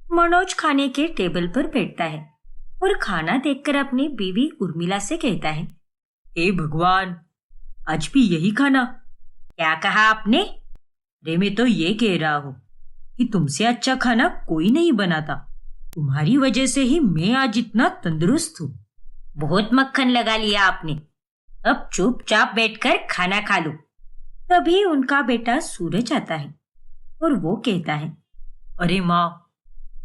मनोज खाने के टेबल पर बैठता है और खाना देखकर अपनी बीवी उर्मिला से कहता है, हे भगवान, आज भी यही खाना? क्या कहा आपने? अरे मैं तो ये कह रहा हूँ कि तुमसे अच्छा खाना कोई नहीं बनाता। तुम्हारी वजह से ही मैं आज इतना तंदुरुस्त हूँ। बहुत मक्खन लगा लिया आपने। अब चुपचाप बैठकर खाना खा लो। तभी उनका बेटा सूरज आता है और वो कहता है, अरे माँ,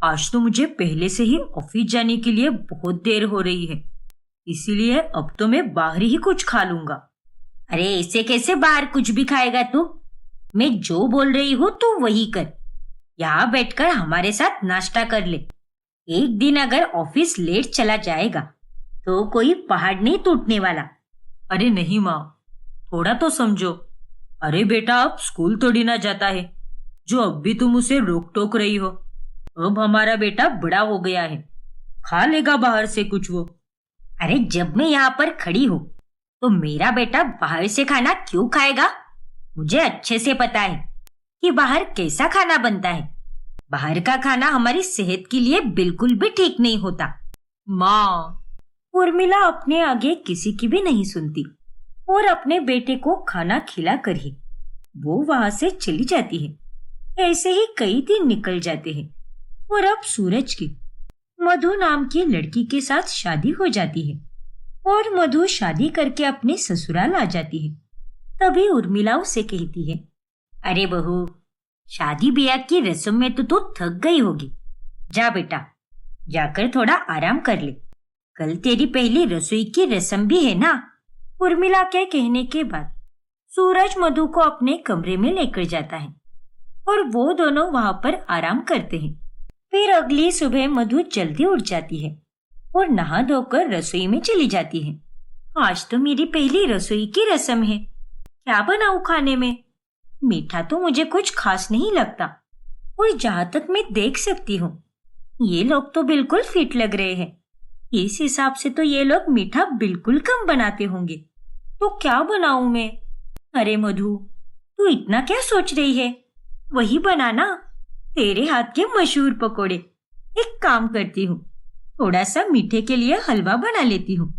आज तो मुझे पहले से ही ऑफिस जाने के लिए बहुत देर हो रही है, इसीलिए अब तो मैं बाहर ही कुछ खा लूंगा। अरे ऐसे कैसे बाहर कुछ भी खाएगा तू? मैं जो बोल रही हूँ तू वही कर। यहाँ बैठकर हमारे साथ नाश्ता कर ले। एक दिन अगर ऑफिस लेट चला जाएगा तो कोई पहाड़ नहीं टूटने वाला। अरे नहीं माँ, थोड़ा तो समझो। अरे बेटा, अब स्कूल थोड़ी ना जाता है जो अब भी तुम उसे रोक टोक रही हो। अब हमारा बेटा बड़ा हो गया है, खा लेगा बाहर से कुछ वो। अरे जब मैं यहाँ पर खड़ी हूँ तो मेरा बेटा बाहर से खाना क्यों खाएगा? मुझे अच्छे से पता है कि बाहर कैसा खाना बनता है। बाहर का खाना हमारी सेहत के लिए बिल्कुल भी ठीक नहीं होता। माँ, उर्मिला अपने आगे किसी की भी नहीं सुनती और अपने बेटे को खाना खिलाकर ही वो वहां से चली जाती है। ऐसे ही कई दिन निकल जाते हैं और अब सूरज की मधु नाम की लड़की के साथ शादी हो जाती है और मधु शादी करके अपने ससुराल आ जाती है। तभी उर्मिला उसे कहती है, अरे बहू, शादी ब्याह की रस्म में तो तू थक गई होगी। जा बेटा, जाकर थोड़ा आराम कर ले। कल तेरी पहली रसोई की रस्म भी है ना। उर्मिला के कहने के बाद सूरज मधु को अपने कमरे में लेकर जाता है और वो दोनों वहां पर आराम करते हैं। फिर अगली सुबह मधु जल्दी उठ जाती है और नहा धोकर रसोई में चली जाती है। आज तो मेरी पहली रसोई की रस्म है, क्या बनाऊं खाने में? मीठा तो मुझे कुछ खास नहीं लगता और जहां तक मैं देख सकती हूँ ये लोग तो बिल्कुल फिट लग रहे हैं। इस हिसाब से तो ये लोग मीठा बिल्कुल कम बनाते होंगे, तो क्या बनाऊं मैं? अरे मधु, तू इतना क्या सोच रही है? वही बनाना, तेरे हाथ के मशहूर पकोड़े। एक काम करती हूँ, थोड़ा सा मीठे के लिए हलवा बना लेती हूँ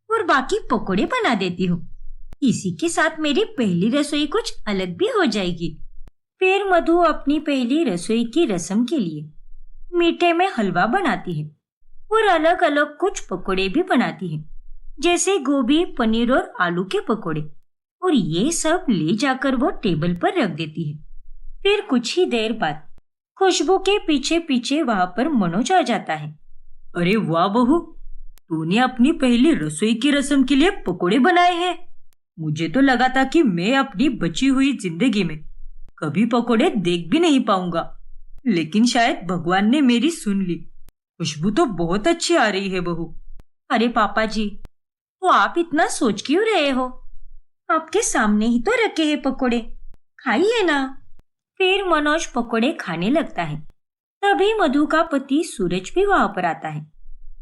और बाकी पकोड़े बना देती हूँ। इसी के साथ मेरी पहली रसोई कुछ अलग भी हो जाएगी। फिर मधु अपनी पहली रसोई की रस्म के लिए मीठे में हलवा बनाती है और अलग अलग कुछ पकोड़े भी बनाती है, जैसे गोभी, पनीर और आलू के पकोड़े। और ये सब ले जाकर वो टेबल पर रख देती है। फिर कुछ ही देर बाद खुशबू के पीछे पीछे वहां पर मनोज आ जाता है। अरे वाह बहू, तूने अपनी पहली रसोई की रस्म के लिए पकोड़े बनाए हैं। मुझे तो लगा था कि मैं अपनी बची हुई जिंदगी में कभी पकोड़े देख भी नहीं पाऊंगा, लेकिन शायद भगवान ने मेरी सुन ली। खुशबू तो बहुत अच्छी आ रही है बहू। अरे पापा जी, तो आप इतना सोच क्यों रहे हो? आपके सामने ही तो रखे हैं पकोड़े, खाइए ना। फिर मनोज पकोड़े खाने लगता है। तभी मधु का पति सूरज भी वहां पर आता है।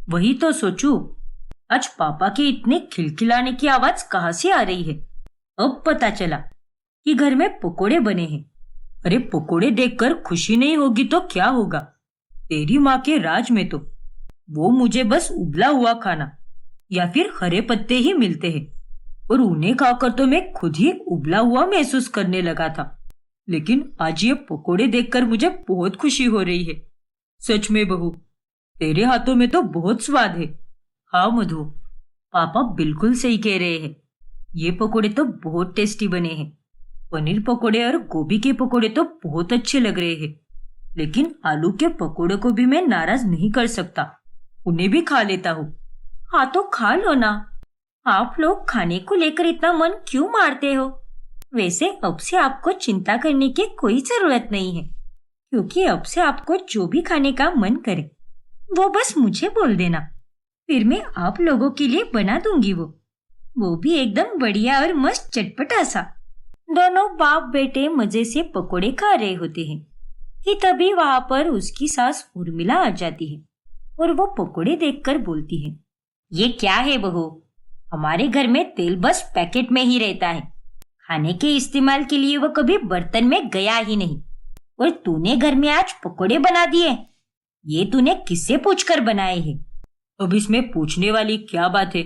वही तो सोचूं, आज पापा के इतने खिलखिलाने की आवाज कहाँ से आ रही है। अब पता चला कि घर में पकोड़े बने हैं। अरे पकोड़े देखकर खुशी नहीं होगी तो क्या होगा? तेरी माँ के राज में तो वो मुझे बस उबला हुआ खाना या फिर हरे पत्ते ही मिलते हैं और उन्हें खाकर तो मैं खुद ही उबला हुआ महसूस करने लगा था। लेकिन आज ये पकोड़े देखकर मुझे बहुत खुशी हो रही है। सच में बहू, तेरे हाथों में तो बहुत स्वाद है। हाँ मधु, पापा बिल्कुल सही कह रहे हैं। ये पकोड़े तो बहुत टेस्टी बने हैं। पनीर पकोड़े और गोभी के पकोड़े तो बहुत अच्छे लग रहे हैं, लेकिन आलू के पकोड़े को भी मैं नाराज नहीं कर सकता। उन्हें भी खा लेता हूँ। हाँ तो खा लो ना। आप लोग खाने को लेकर इतना मन क्यों मारते हो? वैसे अब से आपको चिंता करने की कोई जरूरत नहीं है, क्योंकि अब से आपको जो भी खाने का मन करे वो बस मुझे बोल देना, फिर मैं आप लोगों के लिए बना दूंगी। वो भी एकदम बढ़िया और मस्त चटपटा सा। दोनों बाप बेटे मजे से पकोड़े खा रहे होते हैं कि तभी वहां पर उसकी सास उर्मिला आ जाती है और वो पकोड़े देखकर बोलती है, ये क्या है बहू? हमारे घर में तेल बस पैकेट में ही रहता है, खाने के इस्तेमाल के लिए वो कभी बर्तन में गया ही नहीं, और तूने घर में आज पकोड़े बना दिए। ये तूने किससे पूछकर बनाए हैं? अब इसमें पूछने वाली क्या बात है?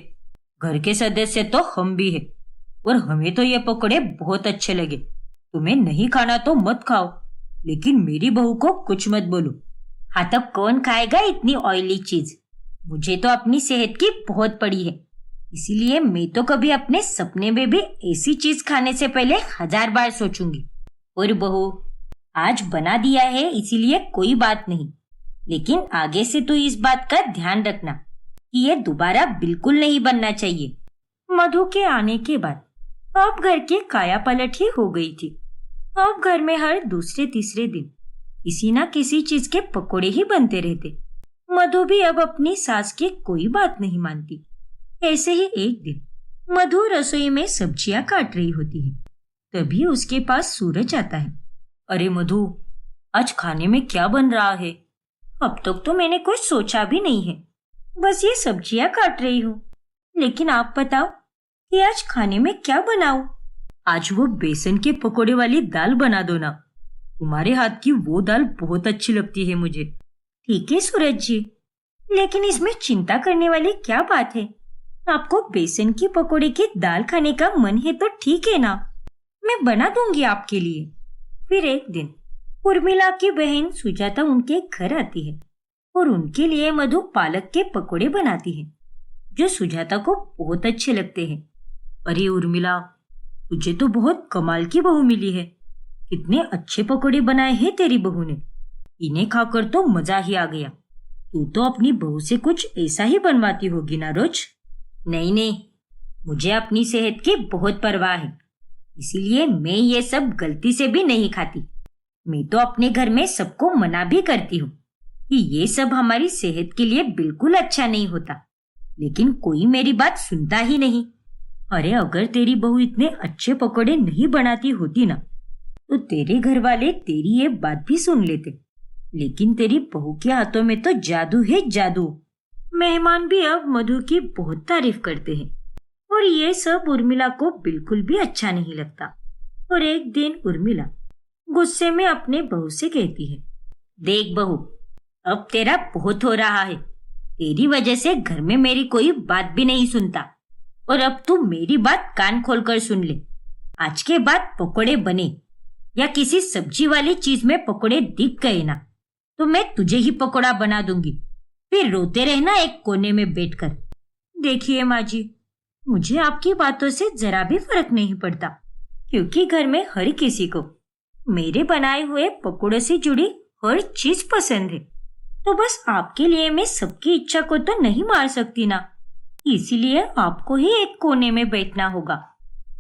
घर के सदस्य तो हम भी है और हमें तो ये पकोड़े बहुत अच्छे लगे। तुम्हें नहीं खाना तो मत खाओ, लेकिन मेरी बहू को कुछ मत बोलो। हाँ, तब कौन खाएगा इतनी ऑयली चीज? मुझे तो अपनी सेहत की बहुत पड़ी है, इसीलिए मैं तो कभी अपने सपने में भी ऐसी चीज खाने से पहले 1000 बार सोचूंगी। और बहू, आज बना दिया है इसीलिए कोई बात नहीं, लेकिन आगे से तो इस बात का ध्यान रखना कि ये दोबारा बिल्कुल नहीं बनना चाहिए। मधु के आने के बाद अब घर की काया पलट ही हो गई थी। अब घर में हर दूसरे तीसरे दिन किसी ना किसी चीज के पकोड़े ही बनते रहते। मधु भी अब अपनी सास की कोई बात नहीं मानती। ऐसे ही एक दिन मधु रसोई में सब्जियां काट रही होती है, तभी उसके पास सूरज आता है। अरे मधु, आज खाने में क्या बन रहा है? अब तक तो मैंने कुछ सोचा भी नहीं है, बस ये सब्जियां काट रही हूँ। लेकिन आप बताओ कि आज खाने में क्या बनाऊं? आज वो बेसन के पकोड़े वाली दाल बना दो ना। तुम्हारे हाथ की वो दाल बहुत अच्छी लगती है मुझे। ठीक है सूरज जी, लेकिन इसमें चिंता करने वाली क्या बात है? आपको बेसन की पकोड़े की दाल खाने का मन है तो ठीक है ना, मैं बना दूंगी आपके लिए। फिर एक दिन उर्मिला की बहन सुजाता उनके घर आती है और उनके लिए मधु पालक के पकोड़े बनाती है, जो सुजाता को बहुत अच्छे लगते हैं। अरे उर्मिला, तुझे तो बहुत कमाल की बहू मिली है। कितने अच्छे पकोड़े बनाए हैं तेरी बहू ने। इन्हें खाकर तो मजा ही आ गया। तू तो अपनी बहू से कुछ ऐसा ही बनवाती होगी ना रोज? नहीं नहीं, मुझे अपनी सेहत की बहुत परवाह है, इसीलिए मैं ये सब गलती से भी नहीं खाती। मैं तो अपने घर में सबको मना भी करती हूँ कि ये सब हमारी सेहत के लिए बिल्कुल अच्छा नहीं होता, लेकिन कोई मेरी बात सुनता ही नहीं। अरे अगर तेरी बहू इतने अच्छे पकोड़े नहीं बनाती होती ना, तो तेरे घर वाले तेरी ये बात भी सुन लेते। लेकिन तेरी बहू के हाथों में तो जादू है जादू। मेहमान भी अब मधु की बहुत तारीफ करते हैं और ये सब उर्मिला को बिल्कुल भी अच्छा नहीं लगता। और एक दिन उर्मिला गुस्से में अपने बहू से कहती है, देख बहू, अब तेरा बहुत हो रहा है। तेरी वजह से घर में मेरी कोई बात भी नहीं सुनता, और अब तू मेरी बात कान खोलकर सुन ले। आज के बाद पकोड़े बने या किसी सब्जी वाली चीज में पकोड़े दिख गए ना, तो मैं तुझे ही पकोड़ा बना दूंगी। फिर रोते रहना एक कोने में बैठकर। देखिए माँ जी, मुझे आपकी बातों से जरा भी फर्क नहीं पड़ता, क्योंकि घर में हर किसी को मेरे बनाए हुए पकोड़े से जुड़ी हर चीज पसंद है। तो बस आपके लिए मैं सबकी इच्छा को तो नहीं मार सकती ना, इसीलिए आपको ही एक कोने में बैठना होगा।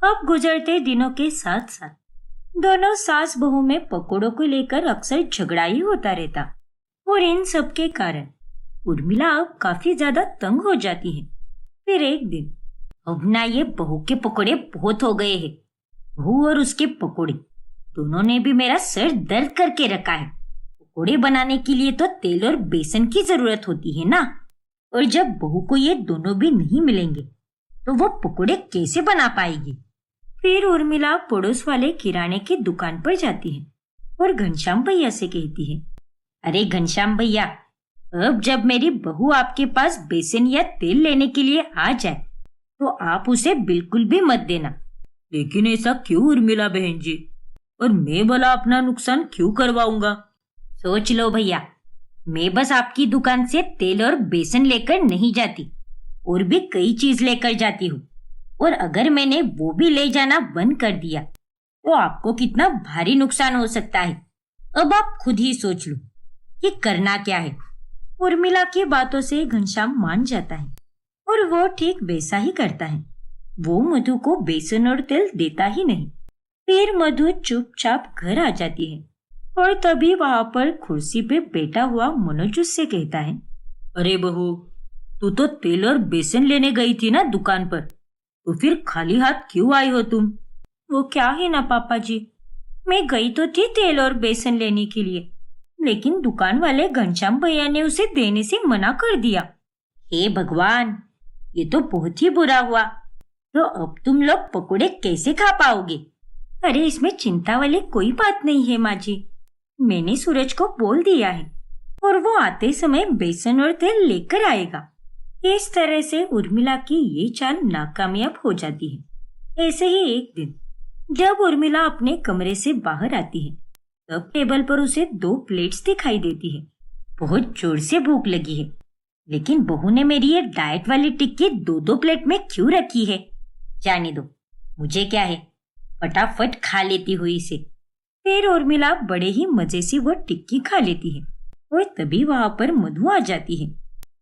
अब गुजरते दिनों के साथ साथ दोनों सास बहू में पकोड़ों को लेकर अक्सर झगड़ा ही होता रहता, और इन सब के कारण उर्मिला अब काफी ज्यादा तंग हो जाती है। फिर एक दिन, अब ना ये बहू के पकोड़े बहुत हो गए हैं। बहू और उसके पकोड़े दोनों ने भी मेरा सर दर्द करके रखा है। पकोड़े बनाने के लिए तो तेल और बेसन की जरूरत होती है ना, और जब बहू को ये दोनों भी नहीं मिलेंगे तो वो पकोड़े कैसे बना पाएगी? फिर उर्मिला पड़ोस वाले किराने की दुकान पर जाती है और घनश्याम भैया से कहती है, अरे घनश्याम भैया, अब जब मेरी बहू आपके पास बेसन या तेल लेने के लिए आ जाए तो आप उसे बिल्कुल भी मत देना। लेकिन ऐसा क्यों उर्मिला बहन जी? और मैं भला अपना नुकसान क्यों करवाऊंगा? सोच लो भैया, मैं बस आपकी दुकान से तेल और बेसन लेकर नहीं जाती, और भी कई चीज लेकर जाती हूँ। और अगर मैंने वो भी ले जाना बंद कर दिया तो आपको कितना भारी नुकसान हो सकता है। अब आप खुद ही सोच लो कि करना क्या है। उर्मिला की बातों से घनश्याम मान जाता है और वो ठीक वैसा ही करता है। वो मधु को बेसन और तेल देता ही नहीं। फिर मधु चुपचाप घर आ जाती है और तभी वहां पर कुर्सी पे बैठा हुआ मनोज उससे कहता है, अरे बहू, तू तो तेल और बेसन लेने गई थी ना दुकान पर, तो फिर खाली हाथ क्यों आई हो तुम? वो क्या है ना पापा जी, मैं गई तो थी तेल और बेसन लेने के लिए, लेकिन दुकान वाले घनश्याम भैया ने उसे देने से मना कर दिया। हे भगवान, ये तो बहुत ही बुरा हुआ। तो अब तुम लोग पकोड़े कैसे खा पाओगे? अरे इसमें चिंता वाली कोई बात नहीं है माँ जी, मैंने सूरज को बोल दिया है और वो आते समय बेसन और तेल लेकर आएगा। इस तरह से उर्मिला की ये चाल नाकामयाब हो जाती है। ऐसे ही एक दिन जब उर्मिला अपने कमरे से बाहर आती है, तब टेबल पर उसे 2 प्लेट्स दिखाई देती है। बहुत जोर से भूख लगी है, लेकिन बहू ने मेरी ये डाइट वाली टिक्की 2-2 प्लेट में क्यों रखी है? जाने दो, मुझे क्या है, फटाफट खा लेती हुई इसे। फिर उर्मिला बड़े ही मजे से वो टिक्की खा लेती है और तभी वहां पर मधु आ जाती है।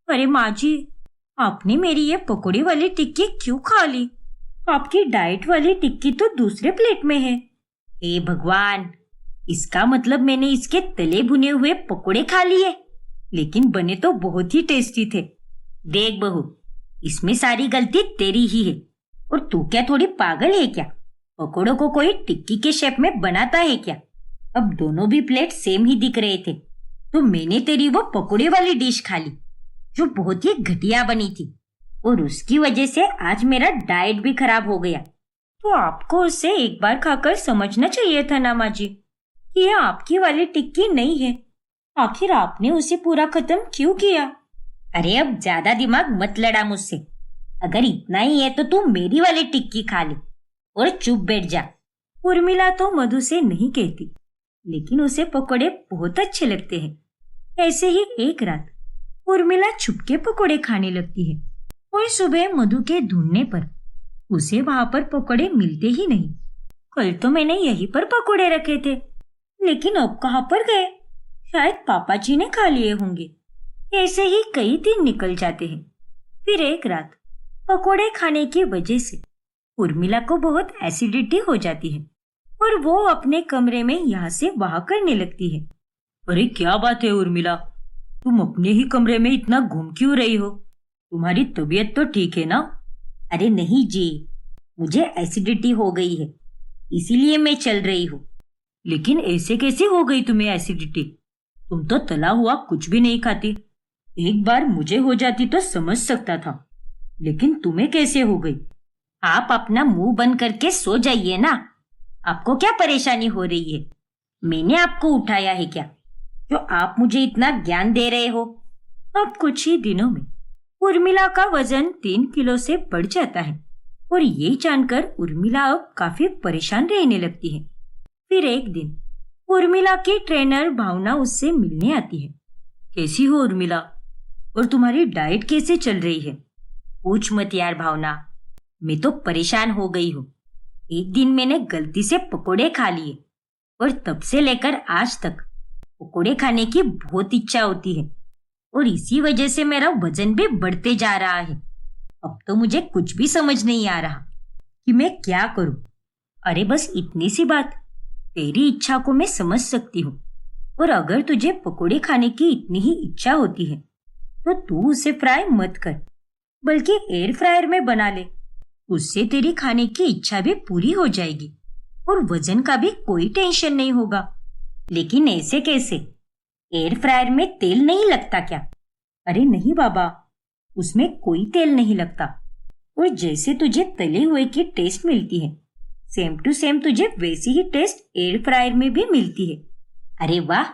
अरे माँ जी, आपने मेरी ये पकौड़े वाली टिक्की क्यों खा ली? आपकी डाइट वाली टिक्की तो दूसरे प्लेट में है। हे भगवान, इसका मतलब मैंने इसके तले भुने हुए पकौड़े खा लिए, लेकिन बने तो बहुत ही टेस्टी थे। देख बहू, इसमें सारी गलती तेरी ही है। और तू क्या थोड़ी पागल है क्या? पकौड़ों को कोई टिक्की के शेप में बनाता है क्या? अब दोनों भी प्लेट सेम ही दिख रहे थे, तो मैंने तेरी वो पकौड़े वाली डिश खा ली, जो बहुत ही घटिया बनी थी, और उसकी वजह से आज मेरा डाइट भी खराब हो गया। तो आपको उसे एक बार खाकर समझना चाहिए था ना माँ जी, कि ये आपकी वाली टिक्की नहीं है। आखिर आपने उसे पूरा खत्म क्यों किया? अरे अब ज्यादा दिमाग मत लड़ा मुझसे। अगर इतना ही है तो तू मेरी वाली टिक्की खा ले और चुप बैठ जा। उर्मिला तो मधु से नहीं कहती, लेकिन उसे पकोड़े बहुत अच्छे लगते हैं। ऐसे ही एक रात उर्मिला छुपके पकोड़े खाने लगती है और सुबह मधु के ढूंढने पर उसे वहां पर पकोड़े मिलते ही नहीं। कल तो मैंने यहीं पर पकोड़े रखे थे, लेकिन अब कहाँ पर गए? शायद पापा जी ने खा लिए होंगे। ऐसे ही कई दिन निकल जाते हैं। फिर एक रात पकोड़े खाने की वजह से उर्मिला को बहुत एसिडिटी हो जाती है और वो अपने कमरे में यहाँ से वहां करने लगती है। अरे क्या बात है उर्मिला, तुम अपने ही कमरे में इतना घूम क्यों रही हो? तुम्हारी तबीयत तो ठीक है ना? अरे नहीं जी, मुझे एसिडिटी हो गई है, इसीलिए मैं चल रही हूँ। लेकिन ऐसे कैसे हो गई तुम्हें एसिडिटी? तुम तो तला हुआ कुछ भी नहीं खाती। एक बार मुझे हो जाती तो समझ सकता था, लेकिन तुम्हें कैसे हो गई? आप अपना मुंह बंद करके सो जाइए ना। आपको क्या परेशानी हो रही है? मैंने आपको उठाया है क्या, जो आप मुझे इतना ज्ञान दे रहे हो? अब कुछ ही दिनों में उर्मिला का वजन 3 किलो से बढ़ जाता है और ये जानकर उर्मिला अब काफी परेशान रहने लगती है। फिर एक दिन उर्मिला की ट्रेनर भावना उससे मिलने आती है। कैसी हो उर्मिला, और तुम्हारी डाइट कैसे चल रही है? पूछ मत यार भावना, मैं तो परेशान हो गई हूँ। एक दिन मैंने गलती से पकोड़े खा लिए और तब से लेकर आज तक पकोड़े खाने की बहुत इच्छा होती है, और इसी वजह से मेरा वजन भी बढ़ते जा रहा है। अब तो मुझे कुछ भी समझ नहीं आ रहा कि मैं क्या करूं। अरे बस इतनी सी बात, तेरी इच्छा को मैं समझ सकती हूँ, और अगर तुझे पकोड़े खाने की इतनी ही इच्छा होती है तो तू उसे फ्राई मत कर, बल्कि एयर फ्रायर में बना ले। उससे तेरी खाने की इच्छा भी पूरी हो जाएगी और वजन का भी कोई टेंशन नहीं होगा। लेकिन ऐसे कैसे? एयर फ्रायर में तेल नहीं लगता क्या? अरे नहीं बाबा, उसमें कोई तेल नहीं लगता, और जैसे तुझे तले हुए की टेस्ट मिलती है, सेम टू सेम तुझे वैसी ही टेस्ट एयर फ्रायर में भी मिलती है। अरे वाह,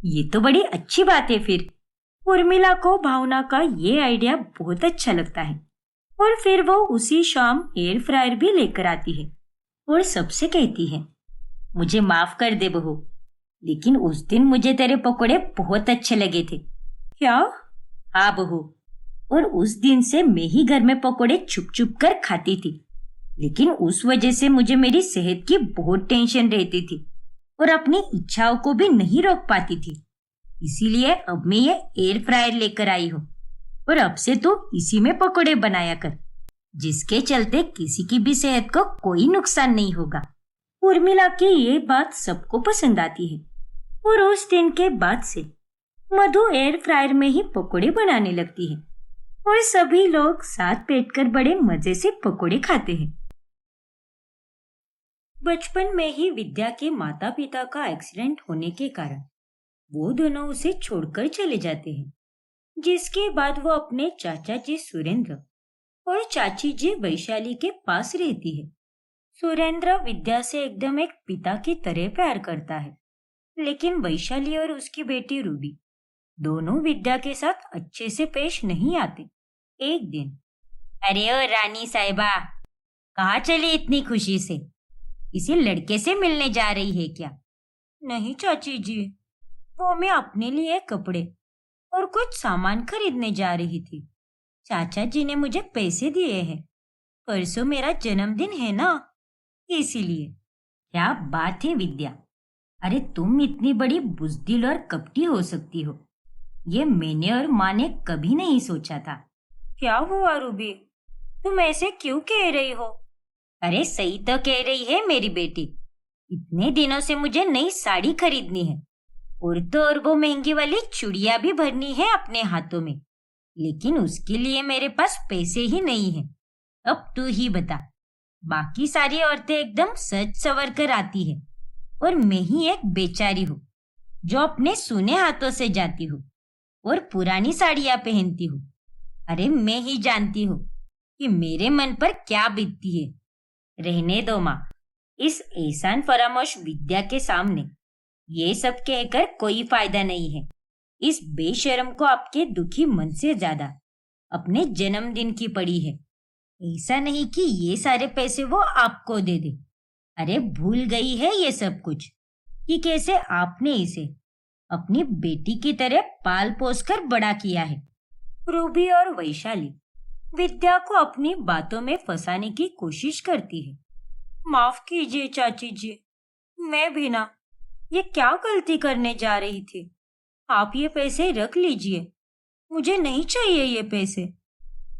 ये तो बड़ी अच्छी बात है। फिर उर्मिला को भावना का ये आइडिया बहुत अच्छा लगता है, और फिर वो उसी शाम एयर फ्रायर भी लेकर आती है और सबसे कहती है, मुझे माफ कर दे बहू, लेकिन उस दिन मुझे तेरे पकोड़े बहुत अच्छे लगे थे। क्या? हाँ बहू, और उस दिन से मैं ही घर में पकोड़े छुप छुप कर खाती थी, लेकिन उस वजह से मुझे मेरी सेहत की बहुत टेंशन रहती थी और अपनी इच्छाओं को भी नहीं रोक पाती थी। इसीलिए अब मैं ये एयर फ्रायर लेकर आई हूँ, और अब से तो इसी में पकोड़े बनाया कर, जिसके चलते किसी की भी सेहत को कोई नुकसान नहीं होगा। उर्मिला की ये बात सबको पसंद आती है, और उस दिन के बाद से मधु एयर फ्रायर में ही पकोड़े बनाने लगती है, और सभी लोग साथ बैठकर बड़े मजे से पकोड़े खाते हैं। बचपन में ही विद्या के माता पिता का एक्सीडेंट होने के कारण वो दोनों उसे छोड़कर चले जाते हैं, जिसके बाद वो अपने चाचा जी सुरेंद्र और चाची जी वैशाली के पास रहती है। सुरेंद्र विद्या से एकदम एक पिता की तरह प्यार करता है, लेकिन वैशाली और उसकी बेटी रूबी दोनों विद्या के साथ अच्छे से पेश नहीं आते। एक दिन, अरे ओ रानी साहिबा, कहाँ चली इतनी खुशी से? किसी लड़के से मिलने जा रही है क्या? नहीं चाची जी, वो मैं अपने लिए कपड़े और कुछ सामान खरीदने जा रही थी। चाचा जी ने मुझे पैसे दिए हैं। परसों मेरा जन्मदिन है ना, इसीलिए। क्या बात है विद्या, अरे तुम इतनी बड़ी बुज़दिल और कपटी हो सकती हो, ये मैंने और माँ ने कभी नहीं सोचा था। क्या हुआ रूबी, तुम ऐसे क्यों कह रही हो? अरे सही तो कह रही है मेरी बेटी। इतने दिनों से मुझे नई साड़ी खरीदनी है और तो और वो महंगी वाली चूड़ियां भी भरनी है अपने हाथों में, लेकिन उसके लिए मेरे पास पैसे ही नहीं है। अब तू ही बता, बाकी सारी औरतें एकदम सज संवर कर आती है और मैं ही एक बेचारी हूँ जो अपने सूने हाथों से जाती हूँ और पुरानी साड़ियां पहनती हूँ। अरे मैं ही जानती हूँ कि मेरे मन पर क्या बीतती है। रहने दो माँ, इस एहसान फरामोश विद्या के सामने ये सब कहकर कोई फायदा नहीं है। इस बेशर्म को आपके दुखी मन से ज्यादा अपने जन्मदिन की पड़ी है। ऐसा नहीं कि ये सारे पैसे वो आपको दे दे। अरे भूल गई है ये सब कुछ कि कैसे आपने इसे अपनी बेटी की तरह पाल पोस कर बड़ा किया है। रूबी और वैशाली विद्या को अपनी बातों में फंसाने की कोशिश करती है। माफ कीजिए चाची जी, मैं भी ना ये क्या गलती करने जा रही थी। आप ये पैसे रख लीजिए, मुझे नहीं चाहिए ये पैसे।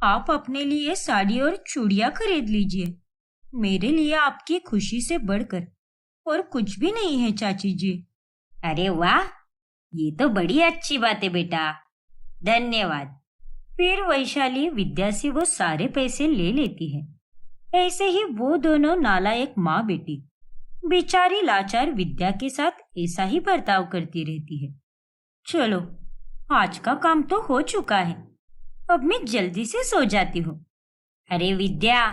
आप अपने लिए साड़ी और चूड़ियां खरीद लीजिए। मेरे लिए आपकी खुशी से बढ़कर और कुछ भी नहीं है चाची जी। अरे वाह, ये तो बड़ी अच्छी बात है बेटा, धन्यवाद। फिर वैशाली विद्या से वो सारे पैसे ले लेती है। ऐसे ही वो दोनों नालायक माँ बेटी बेचारी लाचार विद्या के साथ ऐसा ही बर्ताव करती रहती है। चलो, आज का काम तो हो चुका है, अब मैं जल्दी से सो जाती हूँ। अरे विद्या,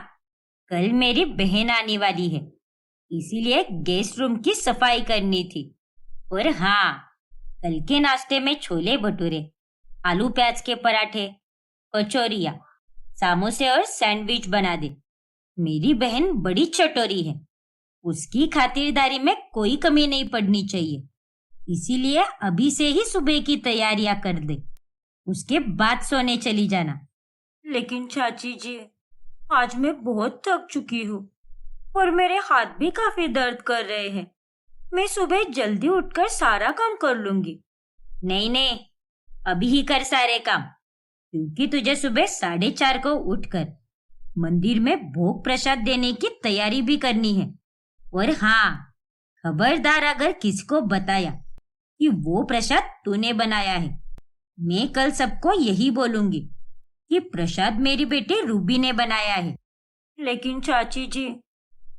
कल मेरी बहन आने वाली है, इसीलिए गेस्ट रूम की सफाई करनी थी। और हाँ, कल के नाश्ते में छोले भटूरे, आलू प्याज के पराठे, कचौरियाँ, समोसे और सैंडविच बना दे। मेरी बहन बड़ी चटोरी है, उसकी खातिरदारी में कोई कमी नहीं पड़नी चाहिए, इसीलिए अभी से ही सुबह की तैयारियां कर दे, उसके बाद सोने चली जाना। लेकिन चाची जी, आज मैं बहुत थक चुकी हूँ और मेरे हाथ भी काफी दर्द कर रहे हैं। मैं सुबह जल्दी उठकर सारा काम कर लूंगी। नहीं नहीं, अभी ही कर सारे काम, क्योंकि तुझे सुबह 4:30 को उठकर मंदिर में भोग प्रसाद देने की तैयारी भी करनी है। और हाँ, खबरदार अगर किसको बताया कि वो प्रसाद तूने बनाया है, मैं कल सबको यही बोलूंगी कि प्रसाद मेरी बेटी रूबी ने बनाया है। लेकिन चाची जी,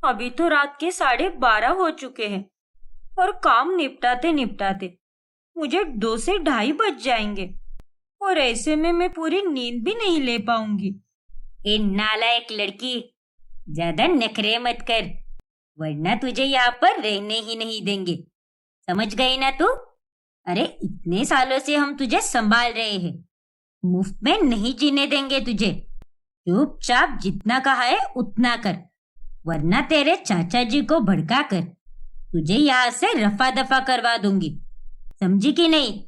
अभी तो रात के 12:30 हो चुके हैं और काम निपटाते निपटाते मुझे 2 से 2:30 बज जाएंगे और ऐसे में मैं पूरी नींद भी नहीं ले पाऊंगी। ए नालायक लड़की, ज्यादा नखरे मत कर, वरना तुझे यहाँ पर रहने ही नहीं देंगे। समझ गई ना तू? अरे इतने सालों से हम तुझे संभाल रहे हैं, मुफ्त में नहीं जीने देंगे तुझे। चुपचाप जितना कहा है उतना कर, वरना तेरे चाचा जी को भड़का कर तुझे यहाँ से रफा दफा करवा दूंगी। समझी कि नहीं?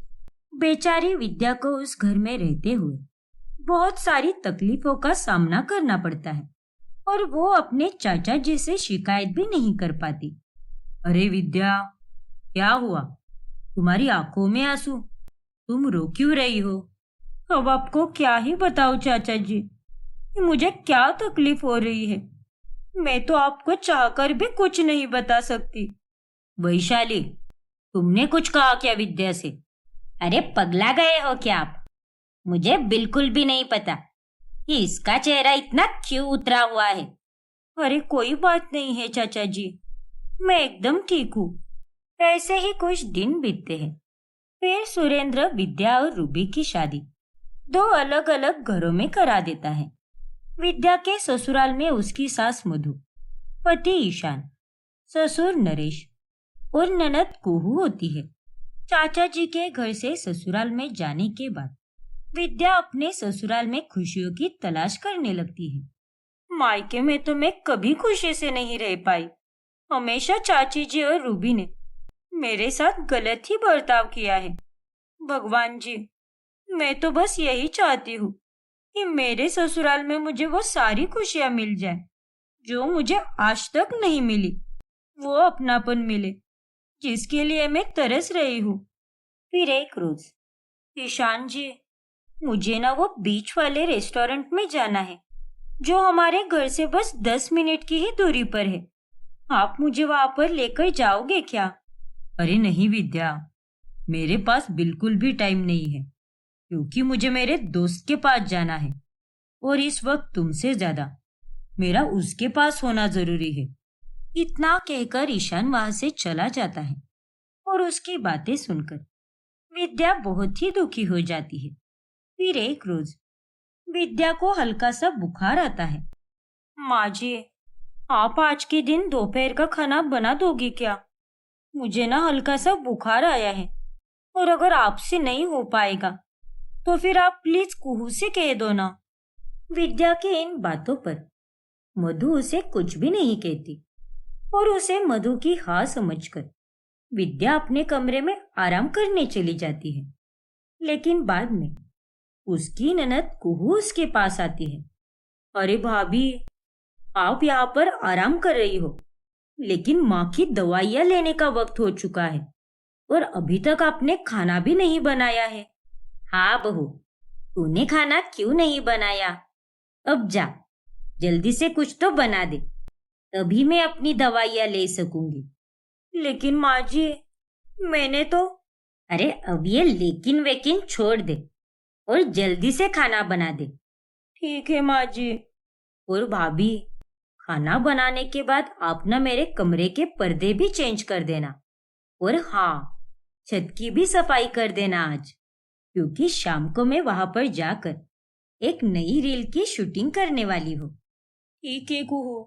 बेचारी विद्या को उस घर में रहते हुए बहुत सारी तकलीफों का सामना करना पड़ता है और वो अपने चाचा जी से शिकायत भी नहीं कर पाती। अरे विद्या, क्या हुआ? तुम्हारी आंखों में आंसू, तुम रो क्यों रही हो? अब आपको क्या ही बताऊं चाचा जी कि मुझे क्या तकलीफ हो रही है। मैं तो आपको चाहकर भी कुछ नहीं बता सकती। वैशाली, तुमने कुछ कहा क्या विद्या से? अरे पगला गए हो क्या आप? मुझे बिल्कुल भी नहीं पता कि इसका चेहरा इतना क्यों उतरा हुआ है। अरे कोई बात नहीं है चाचा जी, मैं एकदम ठीक हूँ। ऐसे ही कुछ दिन बीतते हैं। फिर सुरेंद्र विद्या और रूबी की शादी 2 अलग अलग घरों में करा देता है। विद्या के ससुराल में उसकी सास मधु, पति ईशान, ससुर नरेश और ननद कुहू होती है। चाचा जी के घर से ससुराल में जाने के बाद विद्या अपने ससुराल में खुशियों की तलाश करने लगती है। मायके में तो मैं कभी खुशी से नहीं रह पाई। हमेशा चाची जी और रूबी ने मेरे साथ गलत ही बर्ताव किया है। भगवान जी, मैं तो बस यही चाहती हूँ कि मेरे ससुराल में मुझे वो सारी खुशियाँ मिल जाए जो मुझे आज तक नहीं मिली। वो अपनापन मिले जिसके लिए मैं तरस रही हूँ। फिर एक रोज, ईशान जी, मुझे ना वो बीच वाले रेस्टोरेंट में जाना है जो हमारे घर से बस 10 मिनट की ही दूरी पर है। आप मुझे वहां पर लेकर जाओगे क्या? अरे नहीं विद्या, मेरे पास बिल्कुल भी टाइम नहीं है क्योंकि मुझे मेरे दोस्त के पास जाना है और इस वक्त तुमसे ज्यादा मेरा उसके पास होना जरूरी है। इतना कहकर ईशान वहां से चला जाता है और उसकी बातें सुनकर विद्या बहुत ही दुखी हो जाती है। फिर एक रोज विद्या को हल्का सा बुखार आता है। माँ जी, आप आज के दिन दोपहर का खाना बना दोगी क्या? मुझे ना हल्का सा बुखार आया है और अगर आपसे नहीं हो पाएगा तो फिर आप प्लीज कुहू से कह दो ना। विद्या के इन बातों पर मधु उसे कुछ भी नहीं कहती और उसे मधु की हाँ समझकर विद्या अपने कमरे में आराम करने चली जाती है। लेकिन बाद में उसकी ननद कुहू उसके पास आती है। अरे भाभी, आप यहाँ पर आराम कर रही हो, लेकिन माँ की दवाइयाँ लेने का वक्त हो चुका है और अभी तक आपने खाना भी नहीं बनाया है। हाँ बहू, तूने खाना क्यों नहीं बनाया? अब जा, जल्दी से कुछ तो बना दे, तभी मैं अपनी दवाइयाँ ले सकूंगी। लेकिन माँ जी, मैंने तो... अरे अब ये लेकिन वेकिन छोड़ दे और जल्दी से खाना बना दे। ठीक है माँ जी। और भाभी, खाना बनाने के बाद आप ना मेरे कमरे के पर्दे भी चेंज कर देना और हाँ, छत की भी सफाई कर देना आज, क्योंकि शाम को मैं वहां पर जाकर एक नई रील की शूटिंग करने वाली हूँ। ठीक है कुहू।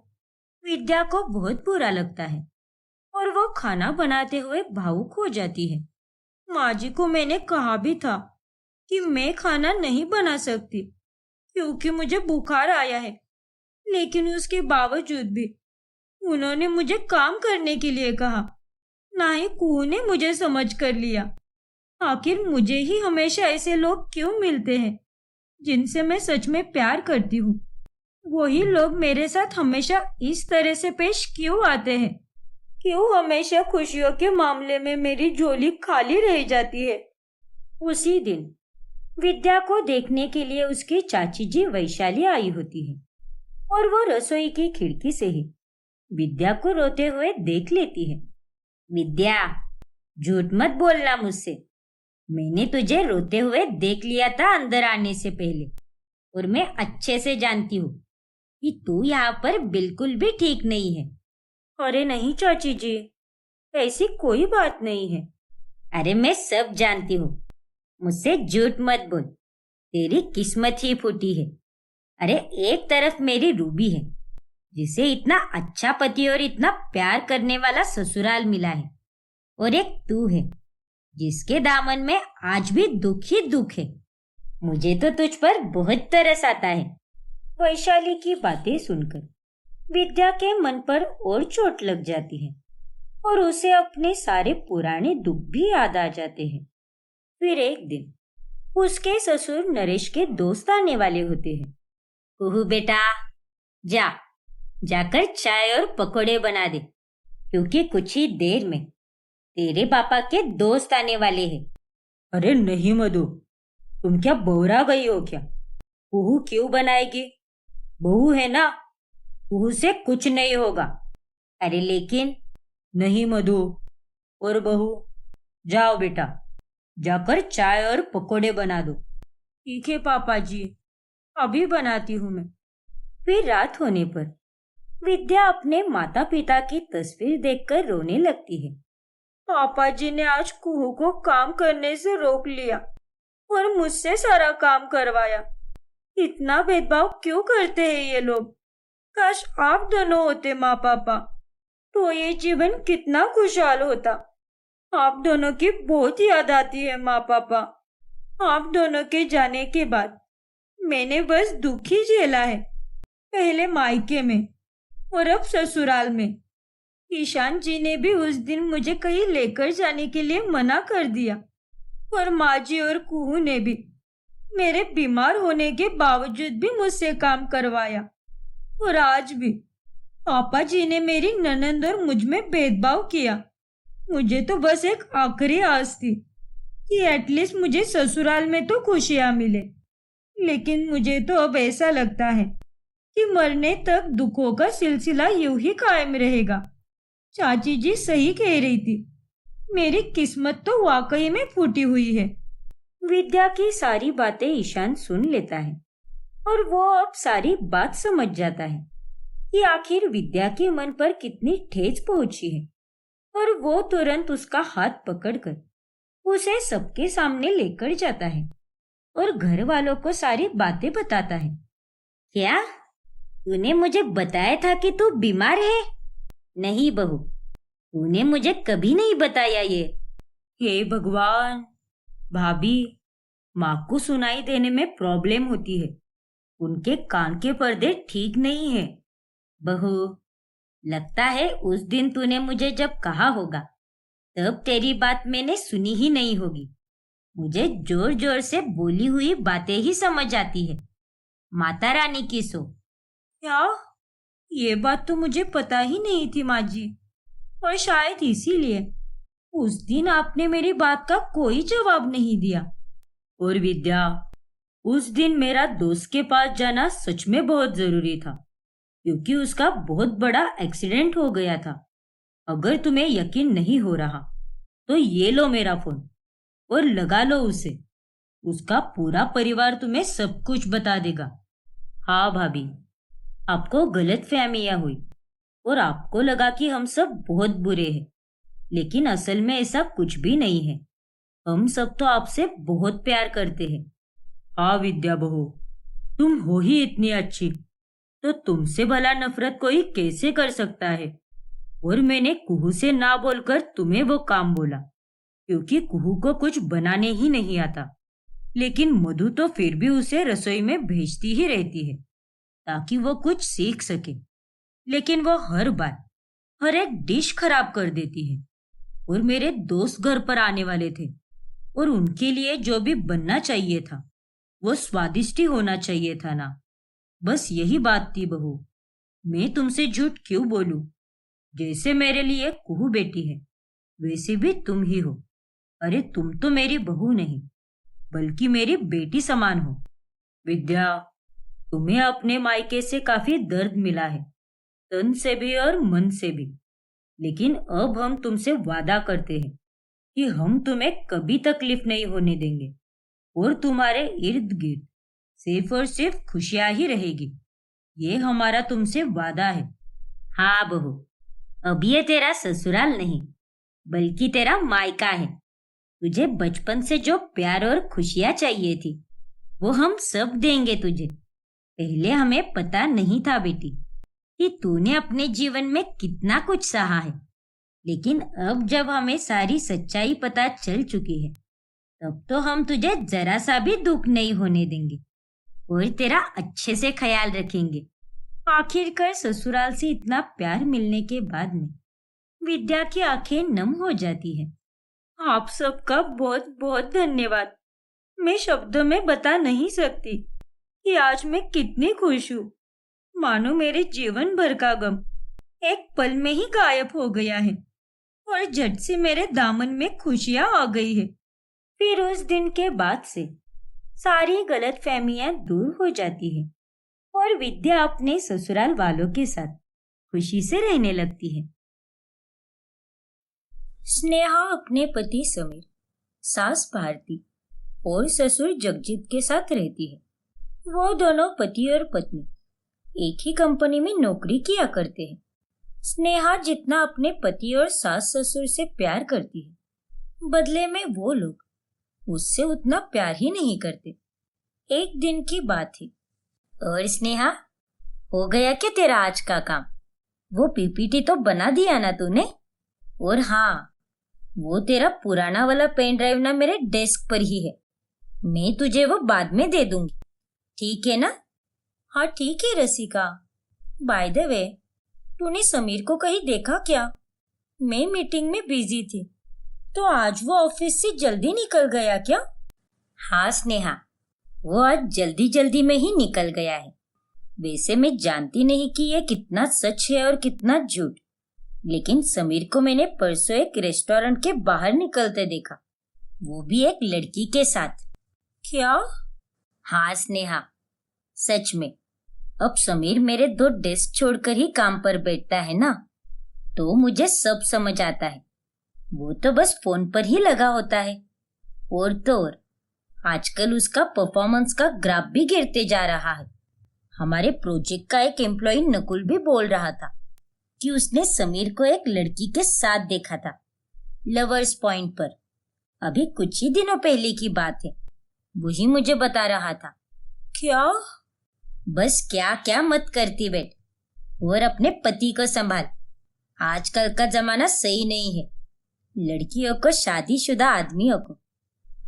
विद्या को बहुत बुरा लगता है और वो खाना बनाते हुए भावुक हो जाती है। माँ जी को मैंने कहा भी था कि मैं खाना नहीं बना सकती क्योंकि मुझे बुखार आया है, लेकिन उसके बावजूद भी उन्होंने मुझे काम करने के लिए कहा। ना ही कुहू ने मुझे समझ कर लिया। आखिर मुझे ही हमेशा ऐसे लोग क्यों मिलते हैं जिनसे मैं सच में प्यार करती हूँ? वही लोग मेरे साथ हमेशा इस तरह से पेश क्यों आते हैं? क्यों हमेशा खुशियों के मामले में मेरी झोली खाली रह जाती है? उसी दिन विद्या को देखने के लिए उसकी चाची जी वैशाली आई होती है और वो रसोई की खिड़की से ही विद्या को रोते हुए देख लेती है। विद्या, झूठ मत बोलना मुझसे। मैंने तुझे रोते हुए देख लिया था अंदर आने से पहले और मैं अच्छे से जानती हूँ कि तू यहाँ पर बिल्कुल भी ठीक नहीं है। अरे नहीं चाची जी, ऐसी कोई बात नहीं है। अरे मैं सब जानती हूँ, मुझसे झूठ मत बोल। तेरी किस्मत ही फूटी है। अरे एक तरफ मेरी रूबी है जिसे इतना अच्छा पति और इतना प्यार करने वाला ससुराल मिला है, और एक तू है जिसके दामन में आज भी दुख ही दुख है। मुझे तो तुझ पर बहुत तरस आता है। वैशाली की बातें सुनकर विद्या के मन पर और चोट लग जाती है और उसे अपने सारे पुराने दुख भी याद आ जाते हैं। फिर एक दिन उसके ससुर नरेश के दोस्त आने वाले होते हैं। कुहू बेटा, जाकर चाय और पकोड़े बना दे, क्योंकि कुछ ही देर में तेरे पापा के दोस्त आने वाले हैं। अरे नहीं मधु, तुम क्या बौरा गई हो क्या? कुहू क्यों बनाएगी? बहू है ना, कुहू से कुछ नहीं होगा। अरे लेकिन... नहीं मधु और बहू, जाओ बेटा, जाकर चाय और पकोड़े बना दो। ठीक है पापा जी, अभी बनाती हूँ मैं। फिर रात होने पर विद्या अपने माता पिता की तस्वीर देखकर रोने लगती है। पापा जी ने आज कुहू को काम करने से रोक लिया और मुझसे सारा काम करवाया। इतना भेदभाव क्यों करते हैं ये लोग? काश आप दोनों होते माँ पापा, तो ये जीवन कितना खुशहाल होता। आप दोनों की बहुत याद आती है माँ पापा। आप दोनों के जाने के बाद मैंने बस दुख ही झेला है, पहले मायके में और अब ससुराल में। ईशान जी ने भी उस दिन मुझे कहीं लेकर जाने के लिए मना कर दिया और माँ जी और कुहू ने भी मेरे बीमार होने के बावजूद भी मुझसे काम करवाया। और आज भी पापा जी ने मेरी ननंद और मुझ में भेदभाव किया। मुझे तो बस एक आखिरी आस थी कि एटलीस्ट मुझे ससुराल में तो खुशियां मिले, लेकिन मुझे तो अब ऐसा लगता है कि मरने तक दुखों का सिलसिला यूं ही कायम रहेगा। चाची जी सही कह रही थी, मेरी किस्मत तो वाकई में फूटी हुई है। विद्या की सारी बातें ईशान सुन लेता है और वो अब सारी बात समझ जाता है कि आखिर विद्या के मन पर कितनी ठेस पहुंची है। और वो तुरंत उसका हाथ पकड़कर उसे सबके सामने लेकर जाता है और घर वालों को सारी बातें बताता है। क्या तूने मुझे बताया था कि तू बीमार है? नहीं बहू, तूने मुझे कभी नहीं बताया ये। हे भगवान, भाभी, माँ को सुनाई देने में प्रॉब्लम होती है, उनके कान के पर्दे ठीक नहीं है। बहू, लगता है उस दिन तूने मुझे जब कहा होगा तब तेरी बात मैंने सुनी ही नहीं होगी। मुझे जोर जोर से बोली हुई बातें ही समझ आती है। माता रानी की सो। क्या? ये बात तो मुझे पता ही नहीं थी माँ जी, और शायद इसीलिए उस दिन आपने मेरी बात का कोई जवाब नहीं दिया। और विद्या, उस दिन मेरा दोस्त के पास जाना सच में बहुत जरूरी था, क्योंकि उसका बहुत बड़ा एक्सीडेंट हो गया था। अगर तुम्हें यकीन नहीं हो रहा तो ये लो मेरा फोन और लगा लो उसे। उसका पूरा परिवार तुम्हें सब कुछ बता देगा। हाँ भाभी, आपको गलतफहमियां हुई और आपको लगा कि हम सब बहुत बुरे हैं, लेकिन असल में ऐसा कुछ भी नहीं है। हम सब तो आपसे बहुत प्यार करते हैं। हाँ विद्या बहू, तुम हो ही इतनी अच्छी, तो तुमसे भला नफरत कोई कैसे कर सकता है। और मैंने कुहू से ना बोलकर तुम्हें वो काम बोला, क्योंकि कुहू को कुछ बनाने ही नहीं आता, लेकिन मधु तो फिर भी उसे रसोई में भेजती ही रहती है ताकि वो कुछ सीख सके। लेकिन वो हर बार हर एक डिश खराब कर देती है। और मेरे दोस्त घर पर आने वाले थे और उनके लिए जो भी बनना चाहिए था वो स्वादिष्ट ही होना चाहिए था ना। बस यही बात थी बहू। मैं तुमसे झूठ क्यों बोलूं? जैसे मेरे लिए कुहू बेटी है, वैसे भी तुम ही हो। अरे तुम तो मेरी बहू नहीं, बल्कि मेरी बेटी समान हो। विद्या, तुम्हें अपने मायके से काफी दर्द मिला है, तन से भी और मन से भी। लेकिन अब हम तुमसे वादा करते हैं कि हम तुम्हें कभी तकलीफ नहीं होने देंगे और तुम्हारे इर्द गिर्द सिर्फ और सिर्फ खुशियां ही रहेगी। ये हमारा तुमसे वादा है। हाँ बहू, अब ये तेरा ससुराल नहीं बल्कि तेरा मायका है। तुझे बचपन से जो प्यार और खुशियां चाहिए थी वो हम सब देंगे तुझे। पहले हमें पता नहीं था बेटी कि तूने अपने जीवन में कितना कुछ सहा है, लेकिन अब जब हमें सारी सच्चाई पता चल चुकी है तब तो हम तुझे जरा सा भी दुख नहीं होने देंगे और तेरा अच्छे से ख्याल रखेंगे। आखिरकार ससुराल से इतना प्यार मिलने के बाद में विद्या की आंखें नम हो जाती है। आप सबका बहुत बहुत धन्यवाद। मैं शब्दों में बता नहीं सकती कि आज मैं कितनी खुश हूँ। मानो मेरे जीवन भर का गम एक पल में ही गायब हो गया है और झट से मेरे दामन में खुशियां आ गई है। फिर उस दिन के बाद से सारी गलतफहमियां दूर हो जाती है और विद्या अपने ससुराल वालों के साथ खुशी से रहने लगती है। स्नेहा अपने पति समीर, सास भारती और ससुर जगजीत के साथ रहती है। वो दोनों पति और पत्नी एक ही कंपनी में नौकरी किया करते हैं। स्नेहा जितना अपने पति और सास ससुर से प्यार करती है, बदले में वो लोग उससे उतना प्यार ही नहीं करते। एक दिन की बात है। और स्नेहा, हो गया क्या तेरा आज का काम? वो पीपीटी तो बना दिया ना तूने? और हाँ, वो तेरा पुराना वाला पेन ड्राइव ना मेरे डेस्क पर ही है, मैं तुझे वो बाद में दे दूंगी, ठीक है ना? हाँ ठीक है रसिका। बाय द वे, तूने समीर को कहीं देखा क्या? मैं मीटिंग में बिजी थी, तो आज वो ऑफिस से जल्दी निकल गया क्या? हाँ स्नेहा, वो आज जल्दी जल्दी में ही निकल गया है। वैसे मैं जानती नहीं कि ये कितना सच है और कितना झूठ, लेकिन समीर को मैंने परसों एक रेस्टोरेंट के बाहर निकलते देखा, वो भी एक लड़की के साथ। क्या? हाँ स्नेहा, सच में। अब समीर मेरे 2 डेस्क छोड़कर ही काम पर बैठता है ना, तो मुझे सब समझ आता है। वो तो बस फोन पर ही लगा होता है। और तो और आजकल उसका परफॉर्मेंस का ग्राफ भी गिरते जा रहा है। हमारे प्रोजेक्ट का एक एम्प्लॉय नकुल भी बोल रहा था कि उसने समीर को एक लड़की के साथ देखा था, लवर्स पॉइंट पर। अभी कुछ ही दिनों पहले की बात है, वही मुझे बता रहा था। क्या? बस क्या क्या मत करती बैठ, और अपने पति को संभाल। आजकल का जमाना सही नहीं है। लड़कियों को, शादीशुदा आदमियों को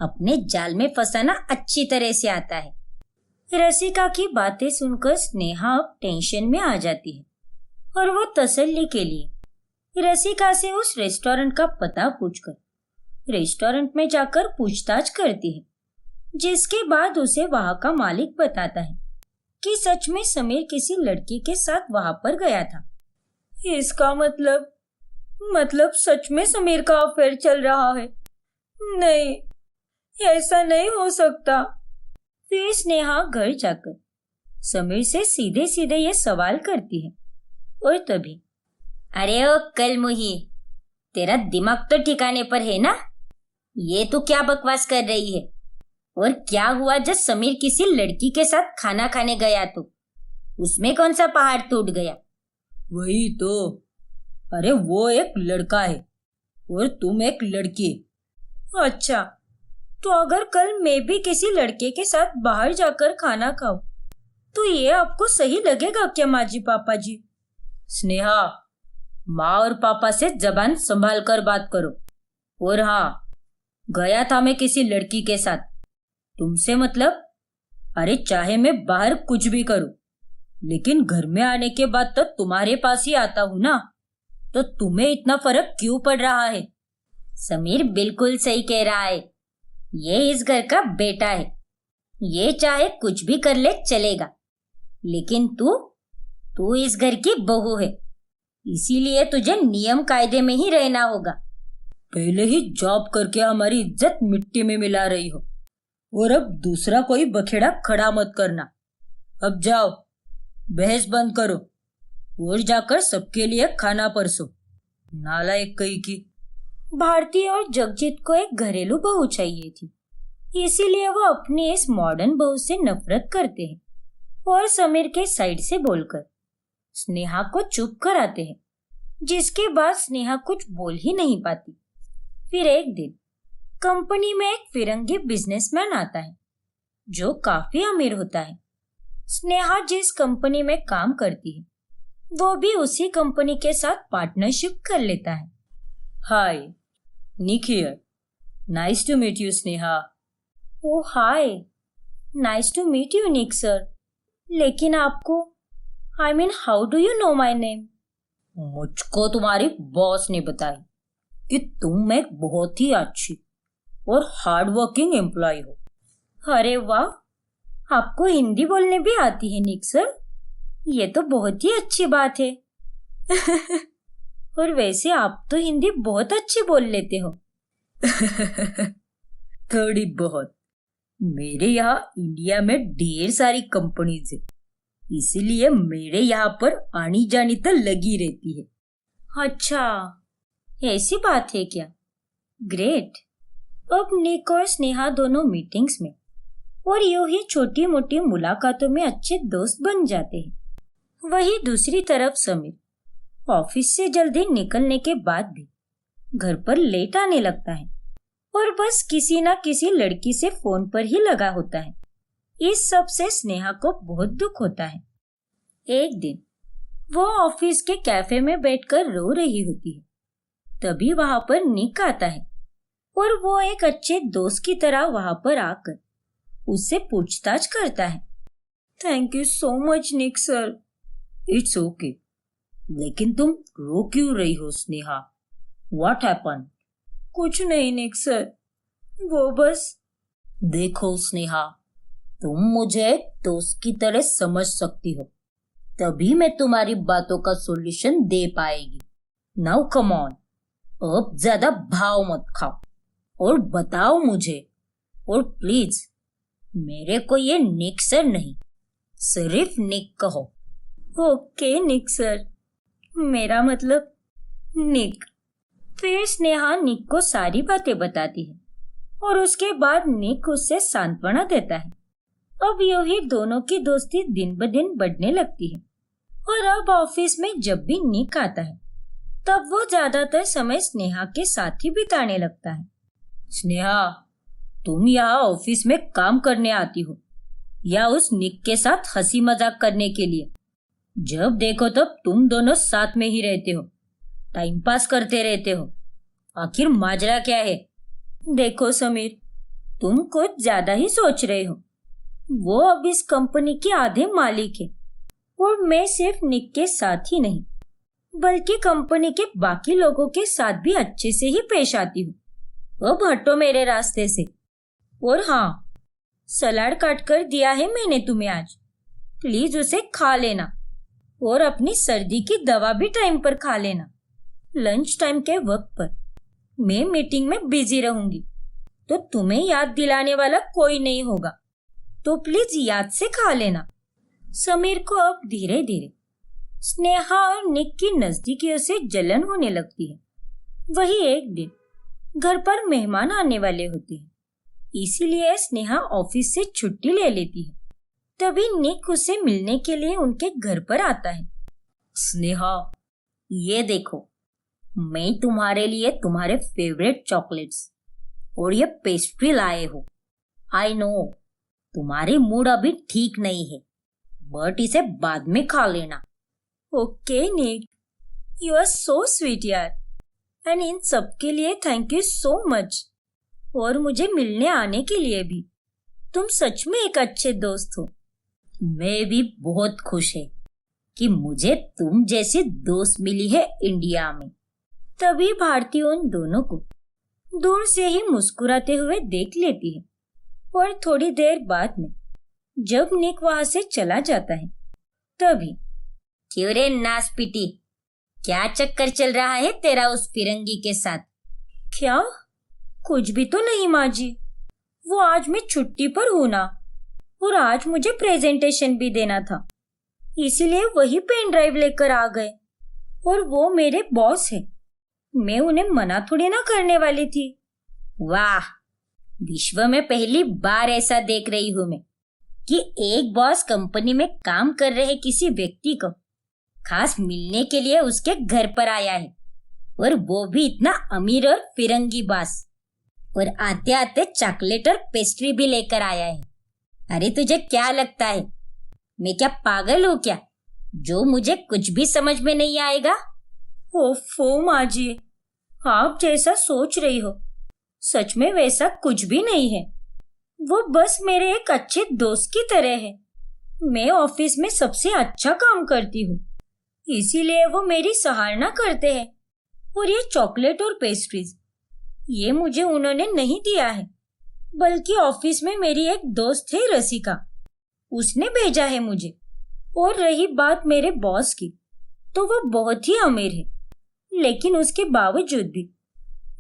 अपने जाल में फंसाना अच्छी तरह से आता है। रसिका की बातें सुनकर स्नेहा अब टेंशन में आ जाती है और वो तसल्ली के लिए रसिका से उस रेस्टोरेंट का पता पूछकर रेस्टोरेंट में जाकर पूछताछ करती है, जिसके बाद उसे वहां का मालिक बताता है कि सच में समीर किसी लड़की के साथ वहां पर गया था। इसका मतलब सच में समीर का अफेयर चल रहा है? नहीं, ऐसा नहीं हो सकता। फिर स्नेहा घर जाकर समीर से सीधे सीधे ये सवाल करती है, और तभी, अरे ओ कल मुही, तेरा दिमाग तो ठिकाने पर है ना? ये तो क्या बकवास कर रही है? और क्या हुआ जब समीर किसी लड़की के साथ खाना खाने गया तो उसमें कौन सा पहाड़ टूट गया? वही तो, अरे वो एक लड़का है और तुम एक लड़की। अच्छा, तो अगर कल मैं भी किसी लड़के के साथ बाहर जाकर खाना खाऊं, तो ये आपको सही लगेगा क्या माँ जी, पापा जी? स्नेहा, माँ और पापा से जबान संभाल कर बात करो। और हाँ, गया था मैं किसी लड़की के साथ, तुमसे मतलब? अरे चाहे मैं बाहर कुछ भी करूं, लेकिन घर में आने के बाद तो तुम्हारे पास ही आता हूं ना, तो तुम्हें इतना फर्क क्यों पड़ रहा है? समीर बिल्कुल सही कह रहा है, ये इस घर का बेटा है, ये चाहे कुछ भी कर ले चलेगा, लेकिन तू इस घर की बहू है, इसीलिए तुझे नियम कायदे में ही रहना होगा। पहले ही जॉब करके हमारी इज्जत मिट्टी में मिला रही हो, और अब दूसरा कोई बखेड़ा खड़ा मत करना। अब जाओ, बहस बंद करो और जाकर सबके लिए खाना परसो। नालायक कहीं की। भारती और जगजीत को एक घरेलू बहू चाहिए थी, इसीलिए वो अपनी इस मॉडर्न बहू से नफरत करते हैं और समीर के साइड से बोलकर स्नेहा को चुप कराते हैं, जिसके बाद स्नेहा कुछ बोल ही नहीं पाती। फिर एक दिन कंपनी में एक फिरंगी बिजनेसमैन आता है जो काफी अमीर होता है। स्नेहा जिस कंपनी में काम करती है, वो भी उसी कंपनी के साथ पार्टनरशिप कर लेता है। Hi, Nick here, nice to meet you Sneha. Oh hi, nice to meet you Nick sir, लेकिन आपको, I mean how do you know my name? मुझको तुम्हारी बॉस ने बताई कि तुम एक बहुत ही अच्छी और हार्ड वर्किंग एम्प्लॉय हो। अरे वाह, आपको हिंदी बोलने भी आती है निक सर, ये तो बहुत ही अच्छी बात है। और वैसे आप तो हिंदी बहुत अच्छी बोल लेते हो। थोड़ी बहुत। मेरे यहाँ इंडिया में ढेर सारी कंपनीज है, इसलिए मेरे यहाँ पर आनी जानी तो लगी रहती है। अच्छा, ऐसी बात है क्या? ग्रेट। अब निक और स्नेहा दोनों मीटिंग्स में और यूं ही छोटी मोटी मुलाकातों में अच्छे दोस्त बन जाते हैं। वही दूसरी तरफ समीर ऑफिस से जल्दी निकलने के बाद भी घर पर लेट आने लगता है और बस किसी ना किसी लड़की से फोन पर ही लगा होता है। इस सब से स्नेहा को बहुत दुख होता है। एक दिन वो ऑफिस के कैफे में बैठकर रो रही होती है तभी वहां पर निक आता है और वो एक अच्छे दोस्त की तरह वहां पर आकर उससे पूछताछ करता है। Thank you so much Nick sir. It's okay, लेकिन तुम रो क्यों रही हो स्नेहा? What happen? कुछ नहीं निक सर, वो बस। देखो स्नेहा, तुम मुझे दोस्त की तरह समझ सकती हो, तभी मैं तुम्हारी बातों का सॉल्यूशन दे पाएगी। नाउ कम ऑन, अब ज्यादा भाव मत खाओ और बताओ मुझे, और प्लीज मेरे को ये निक सर नहीं, सिर्फ निक कहो। ओके निक सर, मेरा मतलब निक। फिर स्नेहा निक को सारी बातें बताती है और उसके बाद निक उससे सांत्वना देता है। अब यूं ही दोनों की दोस्ती दिन ब दिन बढ़ने लगती है और अब ऑफिस में जब भी निक आता है तब वो ज्यादातर समय स्नेहा के साथ ही बिताने लगता है। स्नेहा, तुम यहाँ ऑफिस में काम करने आती हो या उस निक के साथ हंसी मजाक करने के लिए? जब देखो तब तुम दोनों साथ में ही रहते हो, टाइम पास करते रहते हो। आखिर माजरा क्या है? देखो समीर, तुम कुछ ज्यादा ही सोच रहे हो। वो अब इस कंपनी के आधे मालिक है और मैं सिर्फ निक के साथ ही नहीं बल्कि कंपनी के बाकी लोगों के साथ भी अच्छे से ही पेश आती हूँ। अब हटो मेरे रास्ते से। और हाँ, सलाद काट कर दिया है मैंने तुम्हें आज, प्लीज उसे खा लेना और अपनी सर्दी की दवा भी टाइम पर खा लेना। लंच टाइम के वक्त पर मैं मीटिंग में बिजी रहूंगी तो तुम्हें याद दिलाने वाला कोई नहीं होगा, तो प्लीज याद से खा लेना। समीर को अब धीरे धीरे स्नेहा और निक की नजदीकियों से जलन होने लगती है। वही एक दिन घर पर मेहमान आने वाले होते हैं, इसीलिए स्नेहा ऑफिस से छुट्टी ले लेती है। तभी निक उसे मिलने के लिए उनके घर पर आता है। स्नेहा, ये देखो, मैं तुम्हारे लिए तुम्हारे फेवरेट चॉकलेट्स और ये पेस्ट्री लाए हो। आई नो तुम्हारी मूड अभी ठीक नहीं है, बट इसे बाद में खा लेना। Okay Nick, you are so sweet यार, एंड इन सब के लिए थैंक यू सो मच, और मुझे मिलने आने के लिए भी। तुम सच में एक अच्छे दोस्त हो। मैं भी बहुत खुश है कि मुझे तुम जैसी दोस्त मिली है इंडिया में। तभी भारती उन दोनों को दूर से ही मुस्कुराते हुए देख लेती है और थोड़ी देर बाद में जब निक वहां से चला जाता है तभी, क्यों रे नासपीटी, क्या चक्कर चल रहा है तेरा उस फिरंगी के साथ? क्या? कुछ भी तो नहीं माँ जी, वो आज मैं छुट्टी पर हूं ना, और आज मुझे प्रेजेंटेशन भी देना था, इसीलिए वही पेन ड्राइव लेकर आ गए। और वो मेरे बॉस है, मैं उन्हें मना थोड़ी ना करने वाली थी। वाह, विश्व में पहली बार ऐसा देख रही हूं मैं कि एक बॉस कंपनी में काम कर रहे किसी व्यक्ति को खास मिलने के लिए उसके घर पर आया है, और वो भी इतना अमीर और फिरंगी बॉस, और आते आते चॉकलेट और पेस्ट्री भी लेकर आया है। अरे तुझे क्या लगता है, मैं क्या पागल हूँ क्या, जो मुझे कुछ भी समझ में नहीं आएगा? ओफो माँ जी, आप जैसा सोच रही हो सच में वैसा कुछ भी नहीं है। वो बस मेरे एक अच्छे दोस्त की तरह है। मैं ऑफिस में सबसे अच्छा काम करती हूँ, इसीलिए वो मेरी सराहना करते हैं। और ये चॉकलेट और पेस्ट्रीज ये मुझे उन्होंने नहीं दिया है, बल्कि ऑफिस में मेरी एक दोस्त है रसिका, उसने भेजा है मुझे। और रही बात मेरे बॉस की, तो वो बहुत ही अमीर है, लेकिन उसके बावजूद भी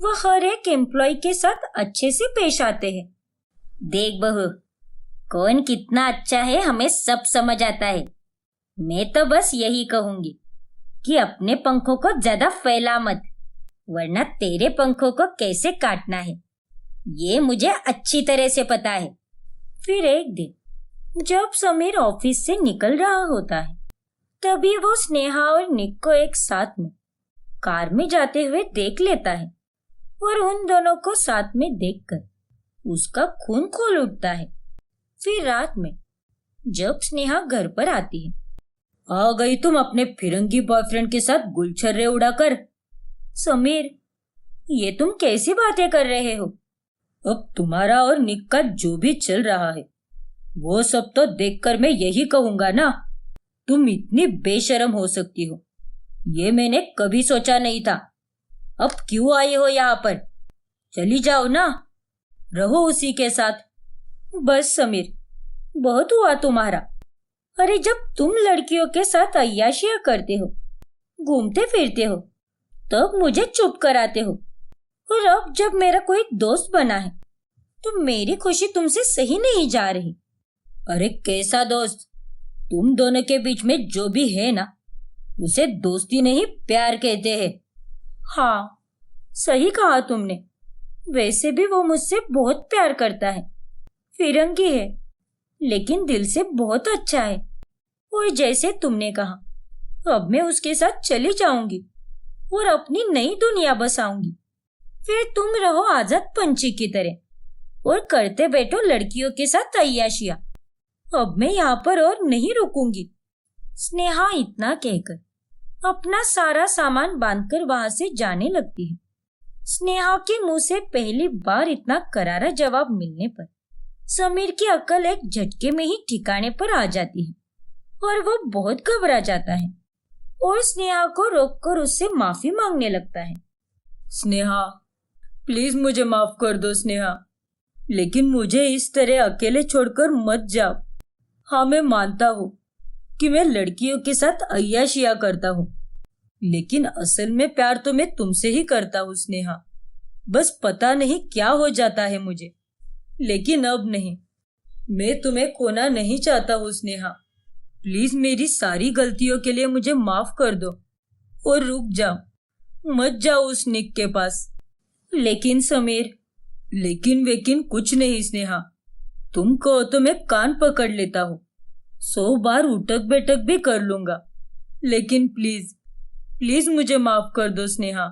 वो हर एक एम्प्लॉय के साथ अच्छे से पेश आते हैं। देख बहू, कौन कितना अच्छा है हमें सब समझ आता है। मैं तो बस यही कहूंगी कि अपने पंखों को ज्यादा फैला मत, वरना तेरे पंखों को कैसे काटना है ये मुझे अच्छी तरह से पता है। फिर एक दिन जब समीर ऑफिस से निकल रहा होता है तभी वो स्नेहा और निक को एक साथ में कार में जाते हुए देख लेता है, और उन दोनों को साथ में देखकर उसका खून खोल उठता है। फिर रात में जब स्नेहा घर पर आती है, आ गई तुम अपने फिरंगी बॉयफ्रेंड के साथ गुलछर्रे उड़ाकर? समीर, ये तुम कैसी बातें कर रहे हो? अब तुम्हारा और निक का जो भी चल रहा है वो सब तो देखकर मैं यही कहूंगा ना, तुम इतनी बेशर्म हो सकती हो, ये मैंने कभी सोचा नहीं था। अब क्यों आई हो यहाँ पर? चली जाओ ना, रहो उसी के साथ। बस समीर, बहुत हुआ तुम्हारा। अरे जब तुम लड़कियों के साथ अय्याशियां करते हो, घूमते फिरते हो, तब मुझे चुप कराते हो, और अब जब मेरा कोई दोस्त बना है तो मेरी खुशी तुमसे सही नहीं जा रही। अरे कैसा दोस्त? तुम दोनों के बीच में जो भी है ना, उसे दोस्ती नहीं प्यार कहते हैं। हाँ, सही कहा तुमने। वैसे भी वो मुझसे बहुत प्यार करता है, फिरंगी है, लेकिन दिल से बहुत अच्छा है। और जैसे तुमने कहा, अब मैं उसके साथ चली जाऊंगी और अपनी नई दुनिया बसाऊंगी। फिर तुम रहो आजाद पंछी की तरह और करते बैठो लड़कियों के साथ अय्याशियां। अब मैं यहाँ पर और नहीं रुकूंगी। स्नेहा इतना कहकर अपना सारा सामान बांधकर वहां से जाने लगती है। स्नेहा के मुंह से पहली बार इतना करारा जवाब मिलने पर समीर की अक्ल एक झटके में ही ठिकाने पर आ जाती है और वो बहुत घबरा जाता है और स्नेहा को रोककर उससे माफी मांगने लगता है। स्नेहा, प्लीज मुझे माफ कर दो स्नेहा, लेकिन मुझे इस तरह अकेले छोड़कर मत जाओ। हाँ, मैं मानता हूँ कि मैं लड़कियों के साथ अय्याशियां करता हूँ, लेकिन असल में प्यार तो मैं तुमसे ही करता हूँ स्नेहा। बस पता नहीं क्या हो जाता है मुझे, लेकिन अब नहीं। मैं तुम्हें खोना नहीं चाहता हूँ स्नेहा। प्लीज मेरी सारी गलतियों के लिए मुझे माफ कर दो और रुक जाओ, मत जाओ उस निक के पास। लेकिन समीर, लेकिन वेकिन कुछ नहीं स्नेहा। तुम कहो तो मैं कान पकड़ लेता हूँ, 100 बार उठक बैठक भी कर लूंगा, लेकिन प्लीज प्लीज मुझे माफ कर दो स्नेहा।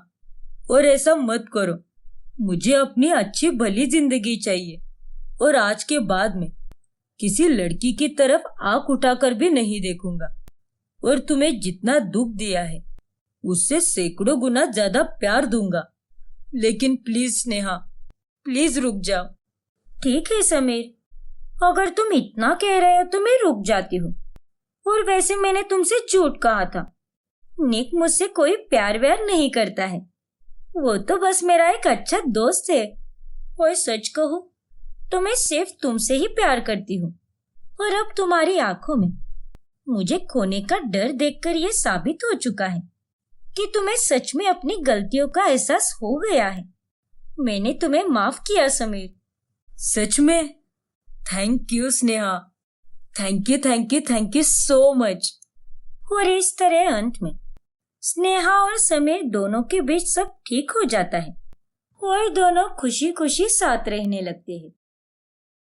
और ऐसा मत करो, मुझे अपनी अच्छी भली जिंदगी चाहिए और आज के बाद में किसी लड़की की तरफ आंख उठाकर भी नहीं देखूंगा और तुम्हें जितना दुख दिया है उससे सैकड़ों गुना ज्यादा प्यार दूंगा। लेकिन प्लीज स्नेहा, प्लीज रुक जाओ। ठीक है समीर, अगर तुम इतना कह रहे हो तो मैं रुक जाती हूँ। और वैसे मैंने तुमसे झूठ कहा था। निक मुझसे कोई प्यार व्यार नहीं करता है, वो तो बस मेरा एक अच्छा दोस्त है। और सच कहूँ तो मैं सिर्फ तुमसे ही प्यार करती हूँ। और अब तुम्हारी आंखों में मुझे खोने का डर देखकर यह साबित हो चुका है कि तुम्हें सच में अपनी गलतियों का एहसास हो गया है। मैंने तुम्हें माफ किया समीर। सच में? Thank you Sneha, thank you thank you thank you so much. और इस तरह अंत में स्नेहा और समीर दोनों के बीच सब ठीक हो जाता है और दोनों खुशी खुशी साथ रहने लगते हैं।